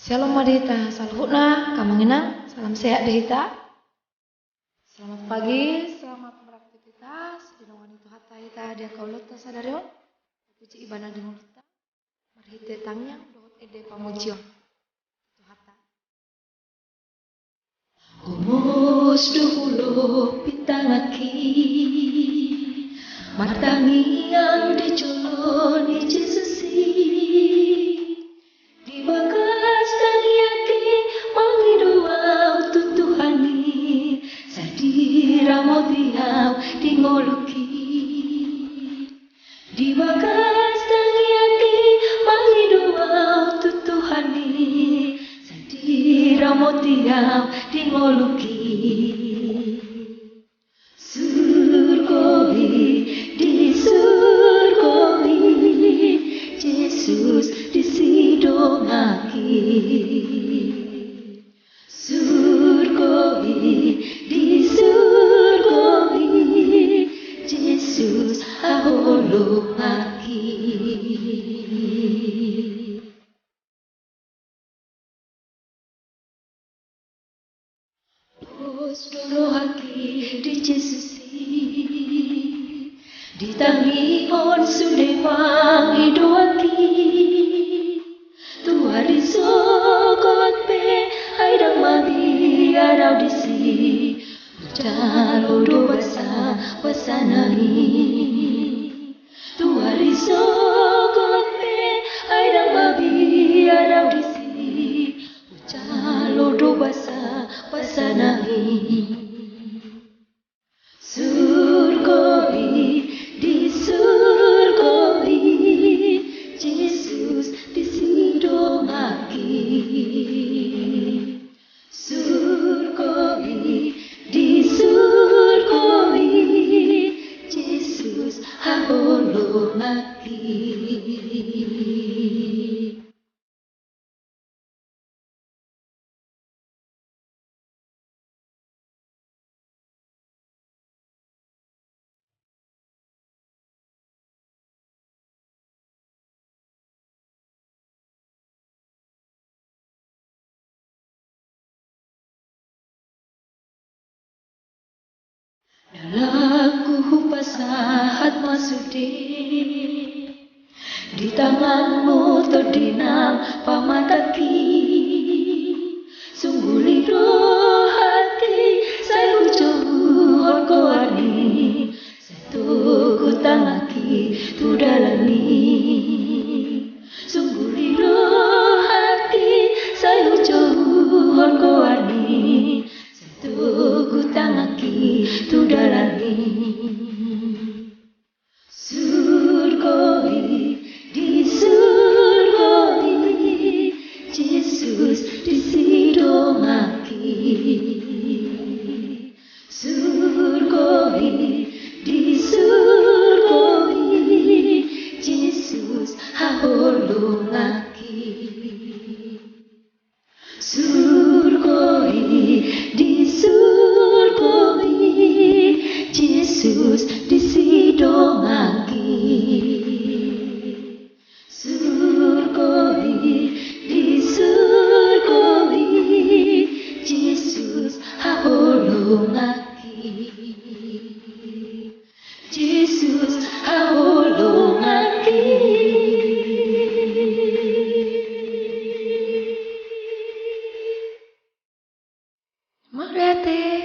Shalom Madita, salhutna, kamanginang, salam sehat dehita. Selamat pagi, selamat beraktivitas. Dinongan itu hatta ita dia kaulota sadario. Puji ibadah di multa. Marhite tangyang dohot ede pamujion. Itu hatta. Umos duhulo pitangaki. Matangi yang dicoloni Jesusi. Di bagas tangyaki mangidoa untuk Tuhani. Sadira motiau dingoluki. Di bagas tangyaki mangidoa untuk Tuhani. Sadira motiau dingoluki. Surgowi di surgowi Yesus disidongaki. Surgowi di surgowi Yesus aholongaki. Dolohaki di Jesusi ditangi on sudewang idoaki tuari sokot pe aidang magi arau disi jalo do basa wasanai tuari sokot pe aidang magi arau disi jalo do basa wasanai. Surgowi di surgowi Yesus disidongaki. Surgowi di surgowi Yesus aholongaki. Dalamku pasahat masude di tanganmu terdinam pamataki sungguh liroh hati saya ucapkan koani satu kutangaki tu dalani sungguh liroh hati saya ucapkan koani satu kutangaki tu dalani. Surgowi di surgowi Yesus disidongaki. Surgowi di surgowi Yesus aholongaki. Surgowi di surgowi Yesus disidongaki. Surgowi di surgowi Yesus aholongaki. Yesus aholongaki. Magrate.